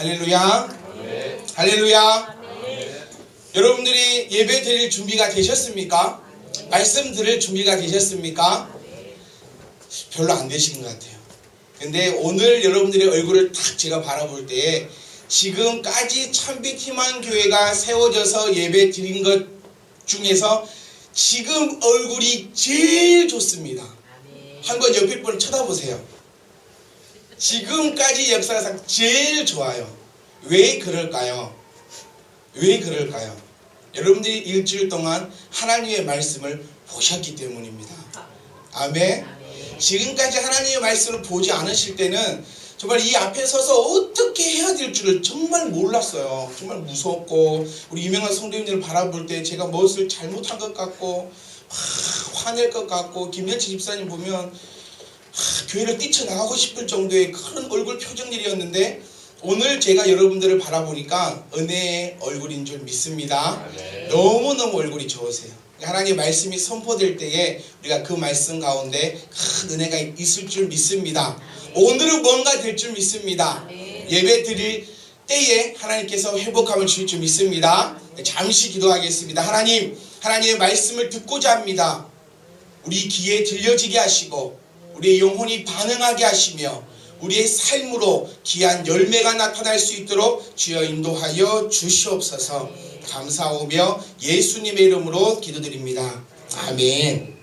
할렐루야. 할렐루야. 여러분들이 예배 드릴 준비가 되셨습니까? 말씀 들을 준비가 되셨습니까? 별로 안 되신 것 같아요. 근데 오늘 여러분들의 얼굴을 딱 제가 바라볼 때에 지금까지 참빛희망교회가 세워져서 예배 드린 것 중에서 지금 얼굴이 제일 좋습니다. 한번 옆에 분을 쳐다보세요. 지금까지 역사상 제일 좋아요. 왜 그럴까요? 왜 그럴까요? 여러분들이 일주일 동안 하나님의 말씀을 보셨기 때문입니다. 아멘. 지금까지 하나님의 말씀을 보지 않으실 때는 정말 이 앞에 서서 어떻게 해야 될 줄을 정말 몰랐어요. 정말 무섭고, 우리 유명한 성도님들을 바라볼 때 제가 무엇을 잘못한 것 같고 화낼 것 같고, 김열치 집사님 보면 교회를 뛰쳐나가고 싶을 정도의 그런 얼굴 표정들이었는데, 오늘 제가 여러분들을 바라보니까 은혜의 얼굴인 줄 믿습니다. 너무너무 얼굴이 좋으세요. 하나님의 말씀이 선포될 때에 우리가 그 말씀 가운데 큰 은혜가 있을 줄 믿습니다. 오늘은 뭔가 될 줄 믿습니다. 예배 드릴 때에 하나님께서 회복함을 주실 줄 믿습니다. 잠시 기도하겠습니다. 하나님, 하나님의 말씀을 듣고자 합니다. 우리 귀에 들려지게 하시고 우리의 영혼이 반응하게 하시며 우리의 삶으로 귀한 열매가 나타날 수 있도록 주여 인도하여 주시옵소서. 감사하며 예수님의 이름으로 기도드립니다. 아멘.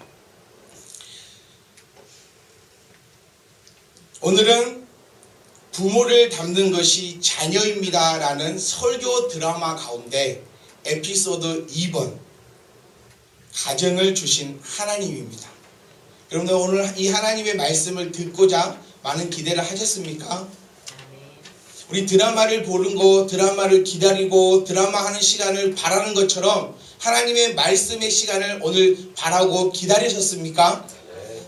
오늘은 부모를 닮는 것이 자녀입니다 라는 설교 드라마 가운데 에피소드 2번 가정을 주신 하나님입니다. 여러분들 오늘 이 하나님의 말씀을 듣고자 많은 기대를 하셨습니까? 우리 드라마를 보는 거, 드라마를 기다리고 드라마 하는 시간을 바라는 것처럼 하나님의 말씀의 시간을 오늘 바라고 기다리셨습니까?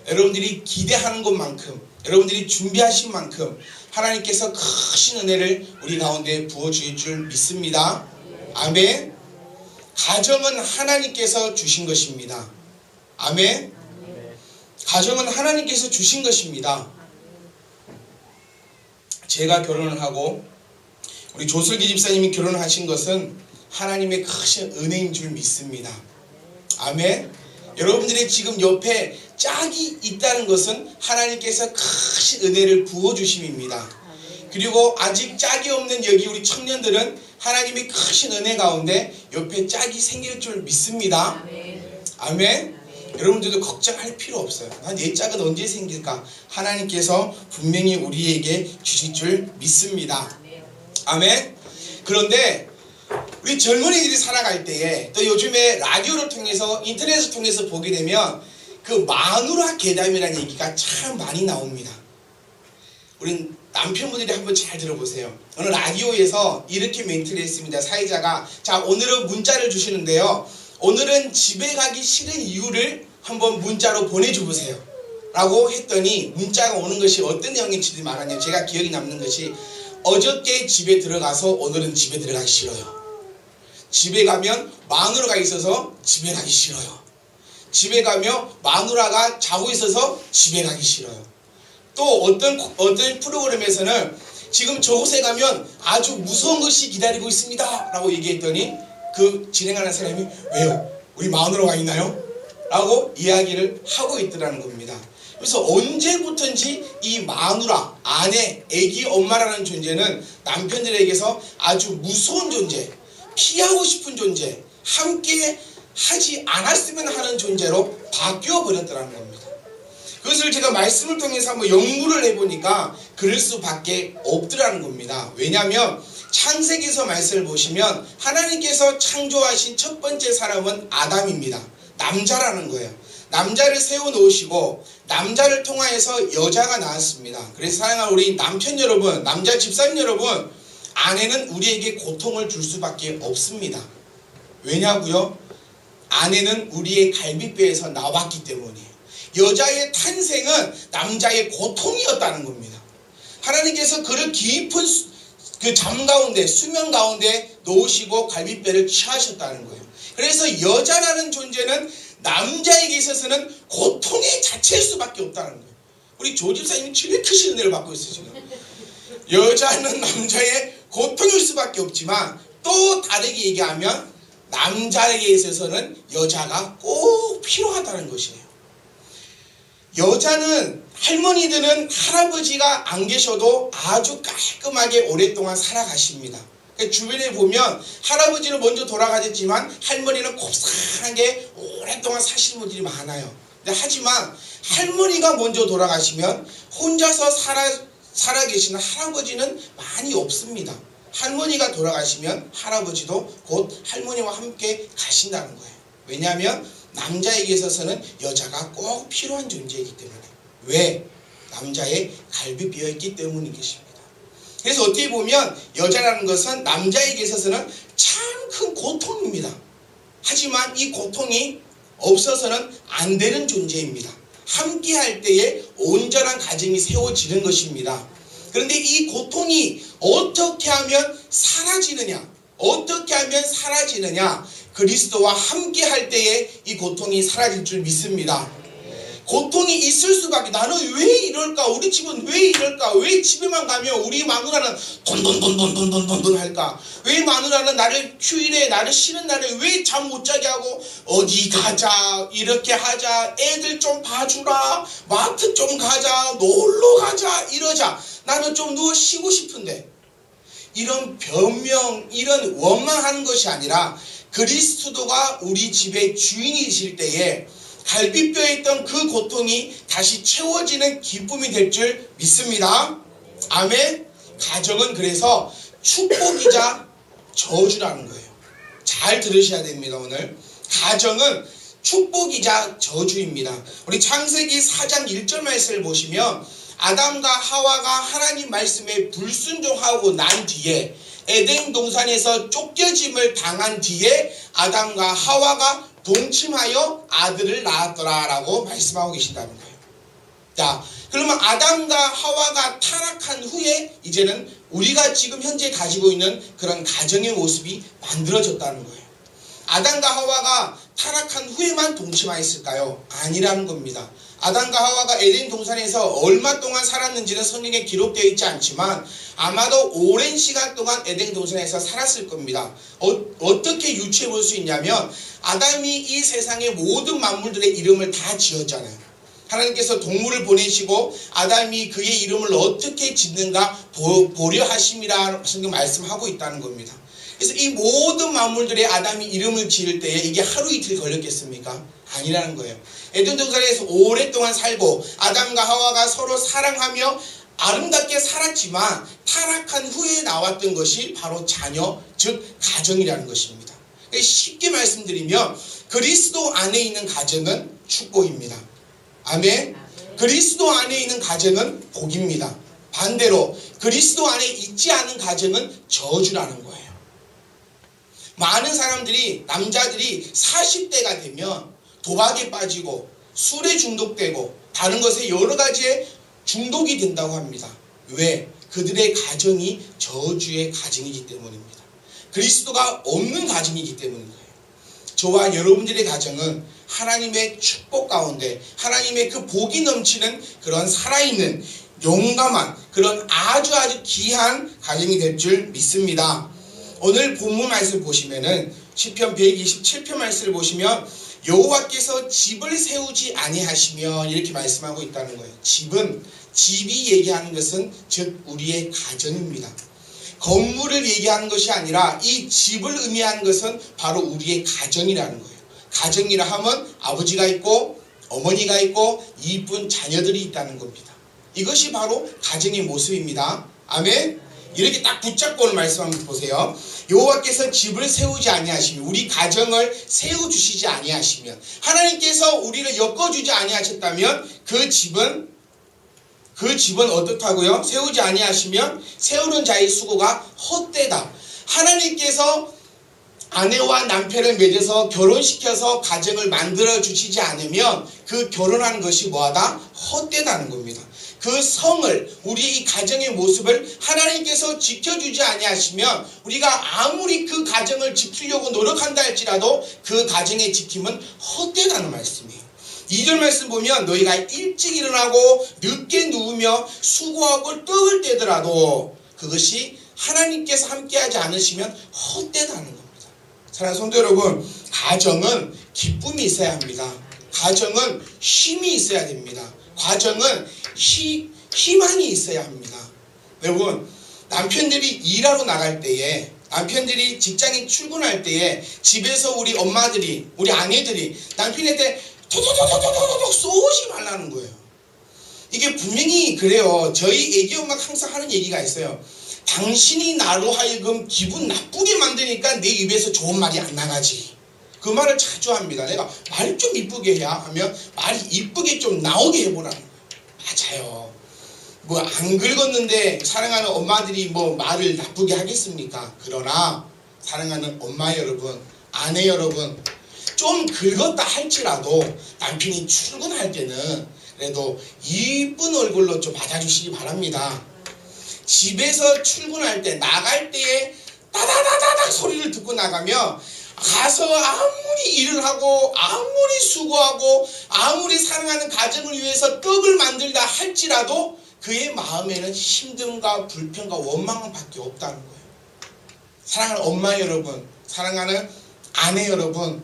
여러분들이 기대하는 것만큼, 여러분들이 준비하신 만큼 하나님께서 크신 은혜를 우리 가운데 부어주실 줄 믿습니다. 아멘. 가정은 하나님께서 주신 것입니다. 아멘. 가정은 하나님께서 주신 것입니다. 제가 결혼을 하고 우리 조슬기 집사님이 결혼을 하신 것은 하나님의 크신 은혜인 줄 믿습니다. 아멘. 여러분들이 지금 옆에 짝이 있다는 것은 하나님께서 크신 은혜를 부어주심입니다. 그리고 아직 짝이 없는 여기 우리 청년들은 하나님의 크신 은혜 가운데 옆에 짝이 생길 줄 믿습니다. 아멘. 여러분들도 걱정할 필요 없어요. 내 짝은 언제 생길까? 하나님께서 분명히 우리에게 주실 줄 믿습니다. 아멘. 그런데 우리 젊은이들이 살아갈 때에 또 요즘에 라디오를 통해서 인터넷을 통해서 보게 되면 그 마누라 괴담이라는 얘기가 참 많이 나옵니다. 우리 남편분들이 한번 잘 들어보세요. 오늘 라디오에서 이렇게 멘트를 했습니다. 사회자가 자, 오늘은 문자를 주시는데요. 오늘은 집에 가기 싫은 이유를 한번 문자로 보내줘 보세요 라고 했더니 문자가 오는 것이 어떤 내용인지 말하냐면, 제가 기억이 남는 것이 어저께 집에 들어가서 오늘은 집에 들어가기 싫어요. 집에 가면 마누라가 있어서 집에 가기 싫어요. 집에 가면 마누라가 자고 있어서 집에 가기 싫어요. 또 어떤 프로그램에서는 지금 저곳에 가면 아주 무서운 것이 기다리고 있습니다 라고 얘기했더니 그 진행하는 사람이 왜요? 우리 마누라가 있나요? 라고 이야기를 하고 있더라는 겁니다. 그래서 언제부턴지 이 마누라, 아내, 아기 엄마라는 존재는 남편들에게서 아주 무서운 존재, 피하고 싶은 존재, 함께 하지 않았으면 하는 존재로 바뀌어 버렸더라는 겁니다. 그것을 제가 말씀을 통해서 한번 연구를 해보니까 그럴 수밖에 없더라는 겁니다. 왜냐하면 창세기에서 말씀을 보시면 하나님께서 창조하신 첫 번째 사람은 아담입니다. 남자라는 거예요. 남자를 세워놓으시고 남자를 통하여서 여자가 나왔습니다. 그래서 사랑하는 우리 남편 여러분, 남자 집사님 여러분, 아내는 우리에게 고통을 줄 수밖에 없습니다. 왜냐고요? 아내는 우리의 갈비뼈에서 나왔기 때문이에요. 여자의 탄생은 남자의 고통이었다는 겁니다. 하나님께서 그를 깊은 그 잠 가운데, 수면 가운데 놓으시고 갈비뼈를 취하셨다는 거예요. 그래서 여자라는 존재는 남자에게 있어서는 고통의 자체일 수밖에 없다는 거예요. 우리 조 집사님이 제일 크신 은혜를 받고 있어요. 지금 여자는 남자의 수밖에 없지만 또 다르게 얘기하면 남자에게 있어서는 여자가 꼭 필요하다는 것이에요. 여자는 할머니들은 할아버지가 안 계셔도 아주 깔끔하게 오랫동안 살아가십니다. 주변에 보면 할아버지는 먼저 돌아가셨지만 할머니는 곱상하게 오랫동안 사시는 분들이 많아요. 하지만 할머니가 먼저 돌아가시면 혼자서 살아 계시는 할아버지는 많이 없습니다. 할머니가 돌아가시면 할아버지도 곧 할머니와 함께 가신다는 거예요. 왜냐하면 남자에게 있어서는 여자가 꼭 필요한 존재이기 때문에. 왜? 남자의 갈비뼈 있기 때문인 것입니다. 그래서 어떻게 보면 여자라는 것은 남자에게 있어서는 참 큰 고통입니다. 하지만 이 고통이 없어서는 안 되는 존재입니다. 함께 할 때에 온전한 가정이 세워지는 것입니다. 그런데 이 고통이 어떻게 하면 사라지느냐? 어떻게 하면 사라지느냐? 그리스도와 함께 할 때에 이 고통이 사라질 줄 믿습니다. 고통이 있을 수밖에. 나는 왜 이럴까? 우리 집은 왜 이럴까? 왜 집에만 가면 우리 마누라는 돈돈돈돈돈돈돈 할까? 왜 마누라는 나를 휴일에 나를 쉬는 날에 왜 잠 못 자게 하고 어디 가자 이렇게 하자 애들 좀 봐주라 마트 좀 가자 놀러 가자 이러자 나는 좀 누워 쉬고 싶은데 이런 변명 이런 원망하는 것이 아니라 그리스도가 우리 집의 주인이실 때에 갈비뼈에 있던 그 고통이 다시 채워지는 기쁨이 될 줄 믿습니다. 아멘. 가정은 그래서 축복이자 저주라는 거예요. 잘 들으셔야 됩니다. 오늘 가정은 축복이자 저주입니다. 우리 창세기 4장 1절 말씀을 보시면 아담과 하와가 하나님 말씀에 불순종하고 난 뒤에 에덴 동산에서 쫓겨짐을 당한 뒤에 아담과 하와가 동침하여 아들을 낳았더라 라고 말씀하고 계신다는 거예요. 자, 그러면 아담과 하와가 타락한 후에 이제는 우리가 지금 현재 가지고 있는 그런 가정의 모습이 만들어졌다는 거예요. 아담과 하와가 타락한 후에만 동침하였을까요? 아니라는 겁니다. 아담과 하와가 에덴 동산에서 얼마 동안 살았는지는 성경에 기록되어 있지 않지만 아마도 오랜 시간 동안 에덴 동산에서 살았을 겁니다. 어떻게 유추해 볼 수 있냐면 아담이 이 세상의 모든 만물들의 이름을 다 지었잖아요. 하나님께서 동물을 보내시고 아담이 그의 이름을 어떻게 짓는가 보려 하심이라 성경 말씀하고 있다는 겁니다. 그래서 이 모든 만물들의 아담이 이름을 지을 때에 이게 하루 이틀 걸렸겠습니까? 아니라는 거예요. 에덴 동산에서 오랫동안 살고 아담과 하와가 서로 사랑하며 아름답게 살았지만 타락한 후에 나왔던 것이 바로 자녀, 즉 가정이라는 것입니다. 쉽게 말씀드리면 그리스도 안에 있는 가정은 축복입니다. 아멘. 그리스도 안에 있는 가정은 복입니다. 반대로 그리스도 안에 있지 않은 가정은 저주라는 거예요. 많은 사람들이 남자들이 40대가 되면 도박에 빠지고 술에 중독되고 다른 것에 여러 가지에 중독이 된다고 합니다. 왜? 그들의 가정이 저주의 가정이기 때문입니다. 그리스도가 없는 가정이기 때문인 거예요. 저와 여러분들의 가정은 하나님의 축복 가운데 하나님의 그 복이 넘치는 그런 살아있는 용감한 그런 아주 귀한 가정이 될 줄 믿습니다. 오늘 본문 말씀 보시면은 시편 127편 말씀을 보시면 여호와께서 집을 세우지 아니하시면 이렇게 말씀하고 있다는 거예요. 집이 얘기하는 것은 즉 우리의 가정입니다. 건물을 얘기하는 것이 아니라 이 집을 의미하는 것은 바로 우리의 가정이라는 거예요. 가정이라 하면 아버지가 있고 어머니가 있고 이쁜 자녀들이 있다는 겁니다. 이것이 바로 가정의 모습입니다. 아멘. 이렇게 딱 붙잡고 오늘 말씀 한번 보세요. 여호와께서 집을 세우지 아니하시면 우리 가정을 세워주시지 아니하시면 하나님께서 우리를 엮어주지 아니하셨다면 그 집은 어떻다고요? 세우지 아니하시면 세우는 자의 수고가 헛되다. 하나님께서 아내와 남편을 맺어서 결혼시켜서 가정을 만들어 주시지 않으면 그 결혼하는 것이 뭐하다? 헛되다는 겁니다. 그 성을 우리 이 가정의 모습을 하나님께서 지켜주지 아니하시면 우리가 아무리 그 가정을 지키려고 노력한다 할지라도 그 가정의 지킴은 헛되다는 말씀이에요. 2절 말씀 보면 너희가 일찍 일어나고 늦게 누우며 수고하고 떡을 떼더라도 그것이 하나님께서 함께하지 않으시면 헛되다는 겁니다. 사랑하는 성도 여러분, 가정은 기쁨이 있어야 합니다. 가정은 쉼이 있어야 됩니다. 가정은 희망이 있어야 합니다. 여러분, 남편들이 일하러 나갈 때에, 남편들이 직장에 출근할 때에 집에서 우리 엄마들이, 우리 아내들이 남편한테 도도도도도도도 쏘지 말라는 거예요. 이게 분명히 그래요. 저희 애기 엄마가 항상 하는 얘기가 있어요. 당신이 나로 하여금 기분 나쁘게 만드니까 내 입에서 좋은 말이 안 나가지. 그 말을 자주 합니다. 내가 말 좀 이쁘게 해야 하면 말이 이쁘게 좀 나오게 해보라는 거예요. 맞아요. 뭐 안 긁었는데 사랑하는 엄마들이 뭐 말을 나쁘게 하겠습니까? 그러나 사랑하는 엄마 여러분, 아내 여러분, 좀 긁었다 할지라도 남편이 출근할 때는 그래도 이쁜 얼굴로 좀 맞아주시기 바랍니다. 집에서 출근할 때, 나갈 때에 따다다다닥 소리를 듣고 나가면 가서 아무리 일을 하고 아무리 수고하고 아무리 사랑하는 가정을 위해서 떡을 만들다 할지라도 그의 마음에는 힘듦과 불평과 원망밖에 없다는 거예요. 사랑하는 엄마 여러분, 사랑하는 아내 여러분,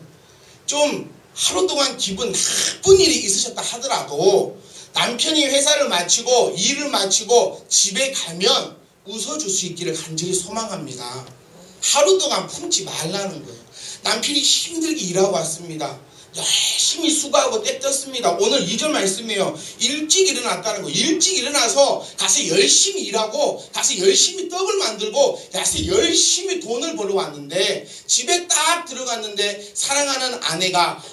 좀 하루 동안 기분 나쁜 일이 있으셨다 하더라도 남편이 회사를 마치고 일을 마치고 집에 가면 웃어줄 수 있기를 간절히 소망합니다. 하루 동안 품지 말라는 거예요. 남편이 힘들게 일하고 왔습니다. 열심히 수고하고 때 떴습니다. 오늘 2절 말씀이에요. 일찍 일어났다는 거. 일찍 일어나서 가서 열심히 일하고 가서 열심히 떡을 만들고 가서 열심히 돈을 벌어 왔는데 집에 딱 들어갔는데 사랑하는 아내가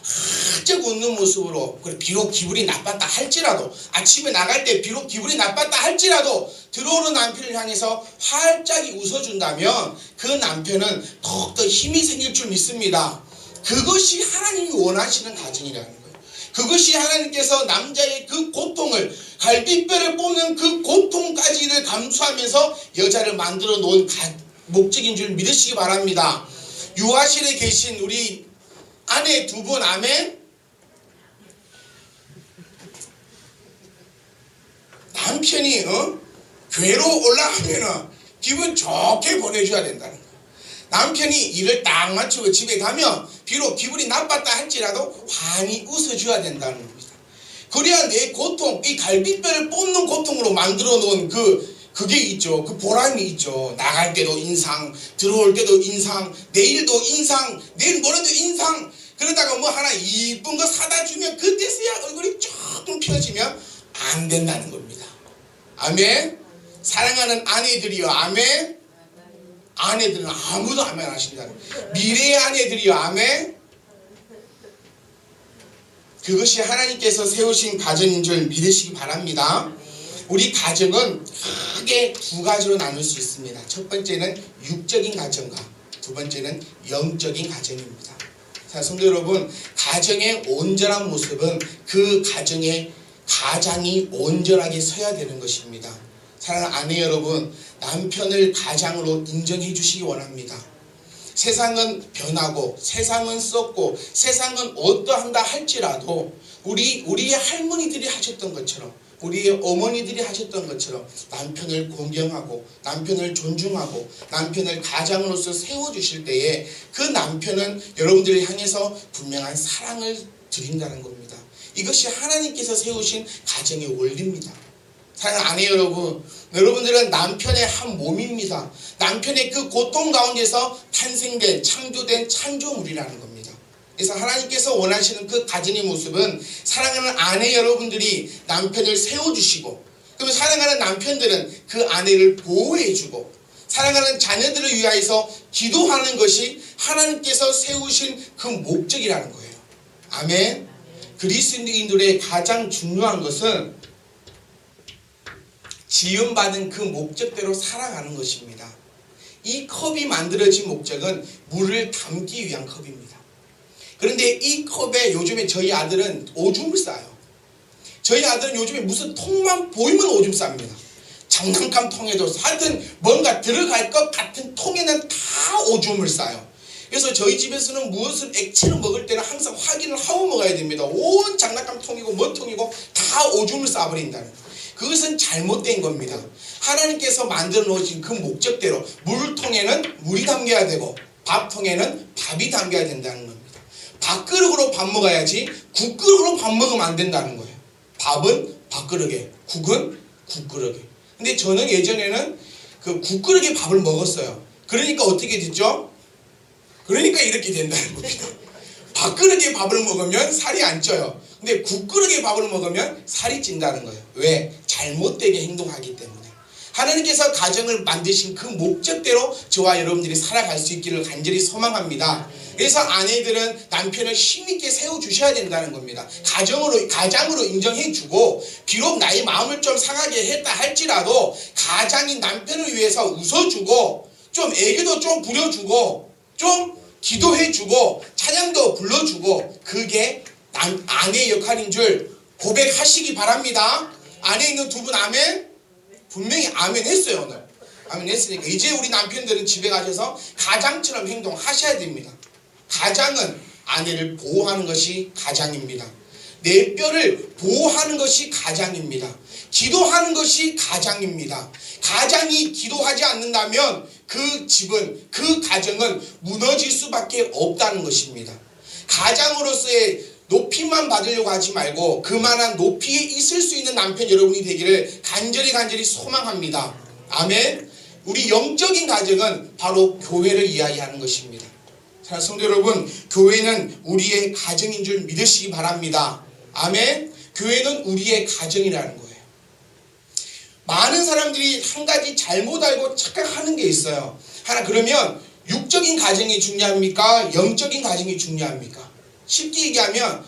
활짝 웃는 모습으로, 그래 비록 기분이 나빴다 할지라도, 아침에 나갈 때 비록 기분이 나빴다 할지라도 들어오는 남편을 향해서 활짝 웃어준다면 그 남편은 더욱더 힘이 생길 줄 믿습니다. 그것이 하나님이 원하시는 가정이라는 거예요. 그것이 하나님께서 남자의 그 고통을, 갈비뼈를 뽑는 그 고통까지를 감수하면서 여자를 만들어 놓은 목적인 줄 믿으시기 바랍니다. 유아실에 계신 우리 아내 두 분, 아멘? 남편이 교회로 올라가면 기분 좋게 보내줘야 된다는 거예요. 남편이 일을 딱 마치고 집에 가면 비록 기분이 나빴다 할지라도 환히 웃어줘야 된다는 겁니다. 그래야 내 고통, 이 갈비뼈를 뽑는 고통으로 만들어 놓은 그게 있죠. 그 보람이 있죠. 나갈 때도 인상, 들어올 때도 인상, 내일도 인상, 내일 모레도 인상. 그러다가 뭐 하나 이쁜 거 사다 주면 그때서야 얼굴이 조금 펴지면 안 된다는 겁니다. 아멘. 사랑하는 아내들이요, 아멘. 아내들은 아무도 아멘 하신다는 거예요. 미래의 아내들이요, 아멘. 그것이 하나님께서 세우신 가정인 줄 믿으시기 바랍니다. 우리 가정은 크게 두 가지로 나눌 수 있습니다. 첫 번째는 육적인 가정과 두 번째는 영적인 가정입니다. 자, 성도 여러분, 가정의 온전한 모습은 그 가장이 온전하게 서야 되는 것입니다. 사랑하는 아내 여러분, 남편을 가장으로 인정해 주시기 원합니다. 세상은 변하고 세상은 썩고 세상은 어떠한다 할지라도 우리의 할머니들이 하셨던 것처럼, 우리의 어머니들이 하셨던 것처럼 남편을 공경하고 남편을 존중하고 남편을 가장으로서 세워주실 때에 그 남편은 여러분들을 향해서 분명한 사랑을 드린다는 겁니다. 이것이 하나님께서 세우신 가정의 원리입니다. 사랑하는 아내 여러분, 여러분들은 남편의 한 몸입니다. 남편의 그 고통 가운데서 탄생된, 창조된 창조물이라는 겁니다. 그래서 하나님께서 원하시는 그 가정의 모습은 사랑하는 아내 여러분들이 남편을 세워주시고, 그러면 사랑하는 남편들은 그 아내를 보호해주고, 사랑하는 자녀들을 위하여서 기도하는 것이 하나님께서 세우신 그 목적이라는 거예요. 아멘. 그리스도인들의 가장 중요한 것은 지음받은 그 목적대로 살아가는 것입니다. 이 컵이 만들어진 목적은 물을 담기 위한 컵입니다. 그런데 이 컵에 요즘에 저희 아들은 오줌을 싸요. 저희 아들은 요즘에 무슨 통만 보이면 오줌 쌉니다. 장난감 통에도 하여튼 뭔가 들어갈 것 같은 통에는 다 오줌을 싸요. 그래서 저희 집에서는 무엇을 액체를 먹을 때는 항상 확인을 하고 먹어야 됩니다. 온 장난감 통이고 뭐 통이고 다 오줌을 싸버린다는 거예요. 그것은 잘못된 겁니다. 하나님께서 만들어 놓으신 그 목적대로 물통에는 물이 담겨야 되고 밥통에는 밥이 담겨야 된다는 겁니다. 밥그릇으로 밥 먹어야지 국그릇으로 밥 먹으면 안 된다는 거예요. 밥은 밥그릇에, 국은 국그릇에. 근데 저는 예전에는 그 국그릇에 밥을 먹었어요. 그러니까 어떻게 됐죠? 그러니까 이렇게 된다는 겁니다. 밥그릇에 밥을 먹으면 살이 안 쪄요. 근데 국그릇에 밥을 먹으면 살이 찐다는 거예요. 왜? 잘못되게 행동하기 때문에. 하나님께서 가정을 만드신 그 목적대로 저와 여러분들이 살아갈 수 있기를 간절히 소망합니다. 그래서 아내들은 남편을 힘있게 세워주셔야 된다는 겁니다. 가장으로 인정해주고, 비록 나의 마음을 좀 상하게 했다 할지라도 가장인 남편을 위해서 웃어주고, 좀 애교도 좀 부려주고, 좀 기도해주고, 찬양도 불러주고, 그게 아내의 역할인 줄 고백하시기 바랍니다. 안에 있는 두 분 아멘? 분명히 아멘 했어요. 오늘 아멘 했으니까 이제 우리 남편들은 집에 가셔서 가장처럼 행동하셔야 됩니다. 가장은 아내를 보호하는 것이 가장입니다. 내 뼈를 보호하는 것이 가장입니다. 기도하는 것이 가장입니다. 가장이 기도하지 않는다면 그 집은, 그 가정은 무너질 수밖에 없다는 것입니다. 가장으로서의 높이만 받으려고 하지 말고 그만한 높이에 있을 수 있는 남편 여러분이 되기를 간절히 소망합니다. 아멘. 우리 영적인 가정은 바로 교회를 이야기하는 것입니다. 사랑하는 성도 여러분, 교회는 우리의 가정인 줄 믿으시기 바랍니다. 아멘. 교회는 우리의 가정이라는 거예요. 많은 사람들이 한 가지 잘못 알고 착각하는 게 있어요. 그러면 육적인 가정이 중요합니까? 영적인 가정이 중요합니까? 쉽게 얘기하면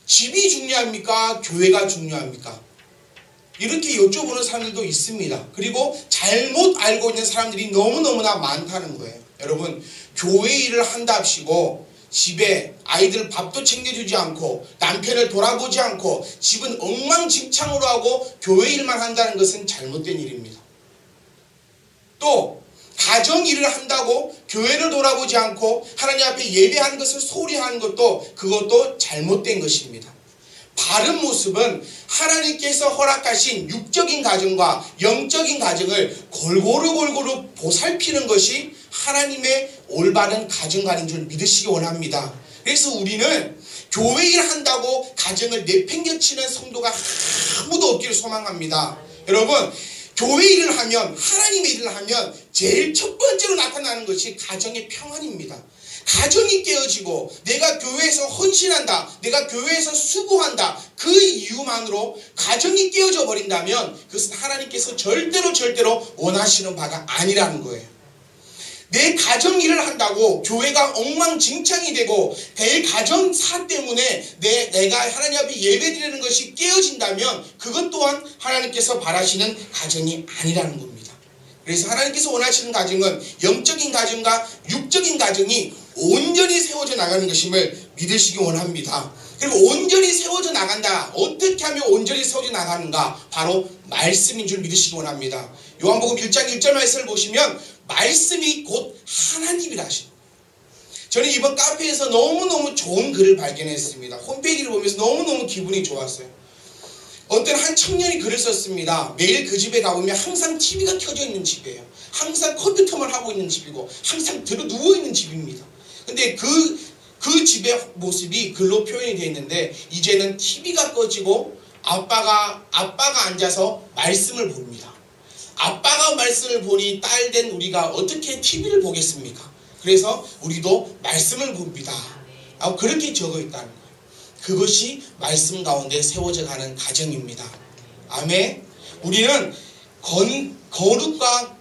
집이 중요합니까? 교회가 중요합니까? 이렇게 여쭤보는 사람들도 있습니다. 그리고 잘못 알고 있는 사람들이 너무너무나 많다는 거예요. 여러분, 교회 일을 한답시고 집에 아이들 밥도 챙겨주지 않고 남편을 돌아보지 않고 집은 엉망진창으로 하고 교회 일만 한다는 것은 잘못된 일입니다. 또 가정 일을 한다고 교회를 돌아보지 않고 하나님 앞에 예배하는 것을 소홀히 하는 그것도 잘못된 것입니다. 바른 모습은 하나님께서 허락하신 육적인 가정과 영적인 가정을 골고루 보살피는 것이 하나님의 올바른 가정관인 줄 믿으시기 원합니다. 그래서 우리는 교회 일 한다고 가정을 내팽개치는 성도가 아무도 없기를 소망합니다. 여러분, 교회 일을 하면, 하나님의 일을 하면 제일 첫 번째로 나타나는 것이 가정의 평안입니다. 가정이 깨어지고 내가 교회에서 헌신한다, 내가 교회에서 수고한다, 그 이유만으로 가정이 깨어져 버린다면 그것은 하나님께서 절대로 원하시는 바가 아니라는 거예요. 내 가정 일을 한다고 교회가 엉망진창이 되고 내 가정사 때문에 내가 하나님 앞에 예배드리는 것이 깨어진다면 그것 또한 하나님께서 바라시는 가정이 아니라는 겁니다. 그래서 하나님께서 원하시는 가정은 영적인 가정과 육적인 가정이 온전히 세워져 나가는 것임을 믿으시기 원합니다. 그리고 온전히 세워져 나간다. 어떻게 하면 온전히 세워져 나가는가? 바로 말씀인 줄 믿으시기 원합니다. 요한복음 1장 1절 말씀을 보시면 말씀이 곧 하나님이라 하십니다. 저는 이번 카페에서 너무너무 좋은 글을 발견했습니다. 홈페이지를 보면서 너무너무 기분이 좋았어요. 어떤 한 청년이 글을 썼습니다. 매일 그 집에 가보면 항상 TV가 켜져 있는 집이에요. 항상 컴퓨터만 하고 있는 집이고 항상 들어 누워있는 집입니다. 근데 그 집의 모습이 글로 표현이 되어 있는데 이제는 TV가 꺼지고 아빠가 앉아서 말씀을 봅니다. 아빠가 말씀을 보니 딸된 우리가 어떻게 TV를 보겠습니까? 그래서 우리도 말씀을 봅니다. 그렇게 적어 있다는 거예요. 그것이 말씀 가운데 세워져 가는 가정입니다. 아멘. 우리는 거룩과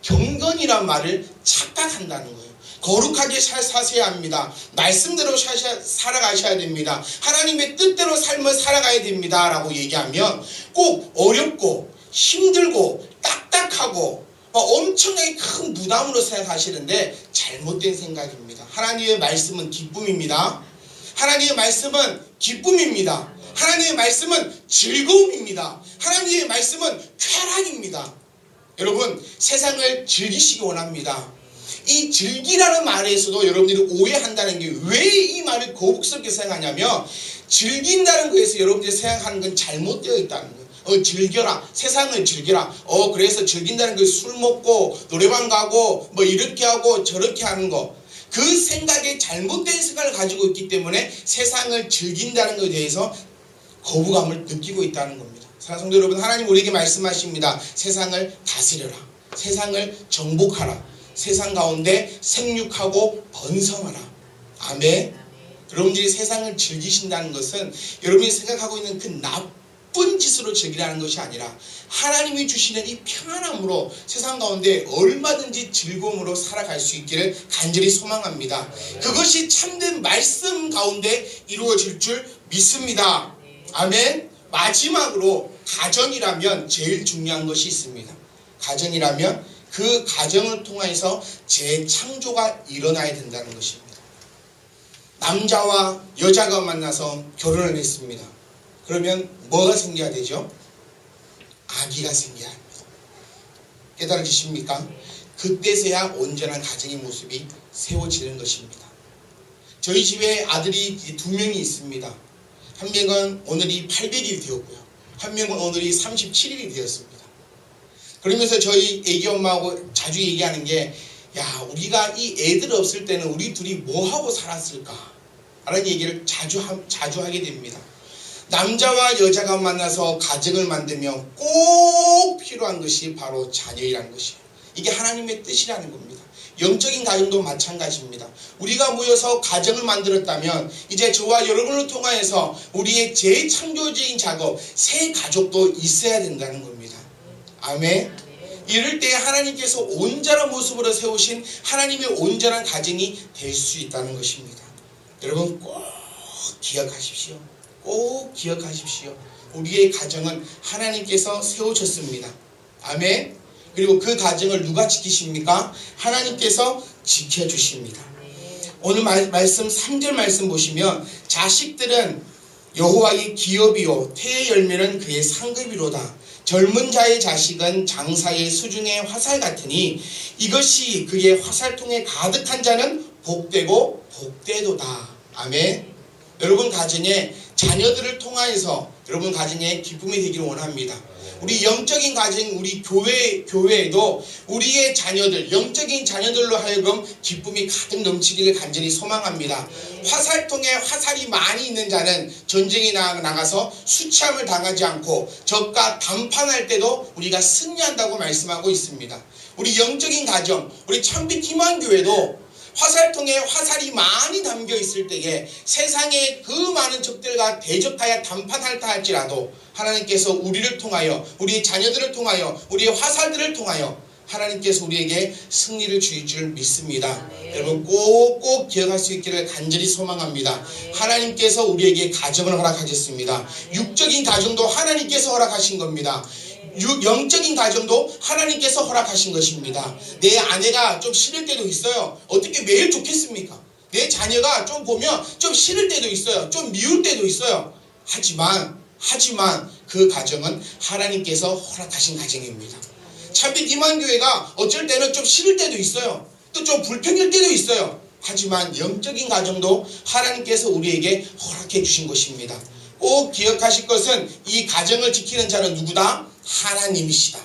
경건이란 말을 착각한다는 거예요. 거룩하게 사셔야 합니다. 말씀대로 살아가셔야 됩니다. 하나님의 뜻대로 삶을 살아가야 됩니다. 라고 얘기하면 꼭 어렵고 힘들고 딱딱하고 엄청나게 큰 부담으로 생각하시는데 잘못된 생각입니다. 하나님의 말씀은 기쁨입니다. 하나님의 말씀은 기쁨입니다. 하나님의 말씀은 즐거움입니다. 하나님의 말씀은 쾌락입니다. 여러분, 세상을 즐기시기 원합니다. 이 즐기라는 말에서도 여러분들이 오해한다는 게 왜 이 말을 거북스럽게 생각하냐면 즐긴다는 거에서 여러분들이 생각하는 건 잘못되어 있다는 거예요. 즐겨라. 세상을 즐겨라. 그래서 즐긴다는 게 술 먹고 노래방 가고 뭐 이렇게 하고 저렇게 하는 거. 그 생각에 잘못된 생각을 가지고 있기 때문에 세상을 즐긴다는 것에 대해서 거부감을 느끼고 있다는 겁니다. 사랑하는 성도 여러분, 하나님 우리에게 말씀하십니다. 세상을 다스려라. 세상을 정복하라. 세상 가운데 생육하고 번성하라. 아멘. 여러분들이 세상을 즐기신다는 것은 여러분이 생각하고 있는 그 나쁜 짓으로 즐기라는 것이 아니라 하나님이 주시는 이 평안함으로 세상 가운데 얼마든지 즐거움으로 살아갈 수 있기를 간절히 소망합니다. 그것이 참된 말씀 가운데 이루어질 줄 믿습니다. 아멘. 마지막으로 가정이라면 제일 중요한 것이 있습니다. 가정이라면 그 가정을 통해서 재창조가 일어나야 된다는 것입니다. 남자와 여자가 만나서 결혼을 했습니다. 그러면 뭐가 생겨야 되죠? 아기가 생겨야 합니다. 깨달으십니까? 그때서야 온전한 가정의 모습이 세워지는 것입니다. 저희 집에 아들이 2명이 있습니다. 한 명은 오늘이 800일이 되었고요. 한 명은 오늘이 37일이 되었습니다. 그러면서 저희 애기 엄마하고 자주 얘기하는 게, 야, 우리가 이 애들 없을 때는 우리 둘이 뭐하고 살았을까? 라는 얘기를 자주 하게 됩니다. 남자와 여자가 만나서 가정을 만들면 꼭 필요한 것이 바로 자녀이라는 것이에요. 이게 하나님의 뜻이라는 겁니다. 영적인 가정도 마찬가지입니다. 우리가 모여서 가정을 만들었다면 이제 저와 여러분을 통하여서 우리의 재창조적인 작업, 새 가족도 있어야 된다는 겁니다. 아멘. 이럴 때 하나님께서 온전한 모습으로 세우신 하나님의 온전한 가정이 될 수 있다는 것입니다. 여러분 꼭 기억하십시오. 꼭 기억하십시오. 우리의 가정은 하나님께서 세우셨습니다. 아멘. 그리고 그 가정을 누가 지키십니까? 하나님께서 지켜주십니다. 오늘 말씀 3절 말씀 보시면 자식들은 여호와의 기업이요 태의 열매는 그의 상급이로다. 젊은 자의 자식은 장사의 수중의 화살 같으니 이것이 그의 화살통에 가득한 자는 복되고 복되도다. 아멘. 여러분 가정에 자녀들을 통하여서 여러분 가정에 기쁨이 되기를 원합니다. 우리 영적인 가정, 우리 교회에도 우리의 자녀들, 영적인 자녀들로 하여금 기쁨이 가득 넘치기를 간절히 소망합니다. 화살통에 화살이 많이 있는 자는 전쟁에 나가서 수치함을 당하지 않고 적과 담판할 때도 우리가 승리한다고 말씀하고 있습니다. 우리 영적인 가정, 우리 참빛 희망교회도 화살통에 화살이 많이 담겨 있을 때에 세상의 그 많은 적들과 대적하여 담판할다 할지라도 하나님께서 우리를 통하여 우리 자녀들을 통하여 우리의 화살들을 통하여 하나님께서 우리에게 승리를 주실 줄 믿습니다. 여러분 꼭 기억할 수 있기를 간절히 소망합니다. 하나님께서 우리에게 가정을 허락하셨습니다. 육적인 가정도 하나님께서 허락하신 겁니다. 영적인 가정도 하나님께서 허락하신 것입니다. 내 아내가 좀 싫을 때도 있어요. 어떻게 매일 좋겠습니까? 내 자녀가 좀 보면 좀 싫을 때도 있어요. 좀 미울 때도 있어요. 하지만 그 가정은 하나님께서 허락하신 가정입니다. 참빛 희망교회가 어쩔 때는 좀 싫을 때도 있어요. 또 좀 불평일 때도 있어요. 하지만 영적인 가정도 하나님께서 우리에게 허락해 주신 것입니다. 꼭 기억하실 것은 이 가정을 지키는 자는 누구다? 하나님이시다.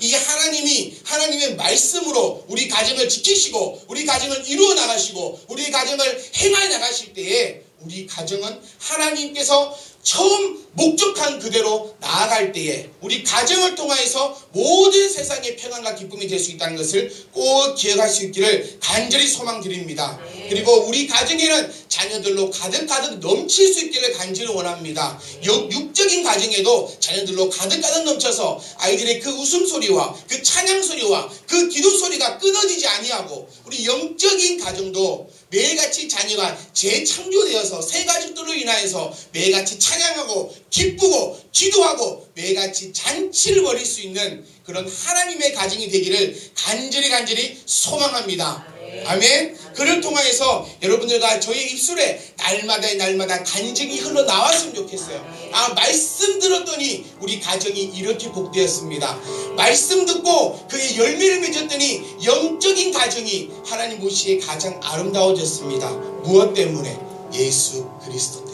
이 하나님의 말씀으로 우리 가정을 지키시고 우리 가정을 이루어 나가시고 우리 가정을 행하여 나가실 때에 우리 가정은 하나님께서 처음 목적한 그대로 나아갈 때에 우리 가정을 통하여서 모든 세상의 평안과 기쁨이 될 수 있다는 것을 꼭 기억할 수 있기를 간절히 소망드립니다. 그리고 우리 가정에는 자녀들로 가득 넘칠 수 있기를 간절히 원합니다. 육적인 가정에도 자녀들로 가득 넘쳐서 아이들의 그 웃음소리와 그 찬양소리와 그 기도소리가 끊어지지 아니하고 우리 영적인 가정도 매일같이 자녀가 재창조되어서 새 가족들로 인하여서 매일같이 찬양하고 기쁘고 기도하고 매일같이 잔치를 벌일 수 있는 그런 하나님의 가정이 되기를 간절히 소망합니다. 아멘. 그를 통하여서 여러분들과 저의 입술에 날마다 간증이 흘러나왔으면 좋겠어요. 말씀 들었더니 우리 가정이 이렇게 복되었습니다. 말씀 듣고 그의 열매를 맺었더니 영적인 가정이 하나님 보시기에 가장 아름다워졌습니다. 무엇 때문에? 예수 그리스도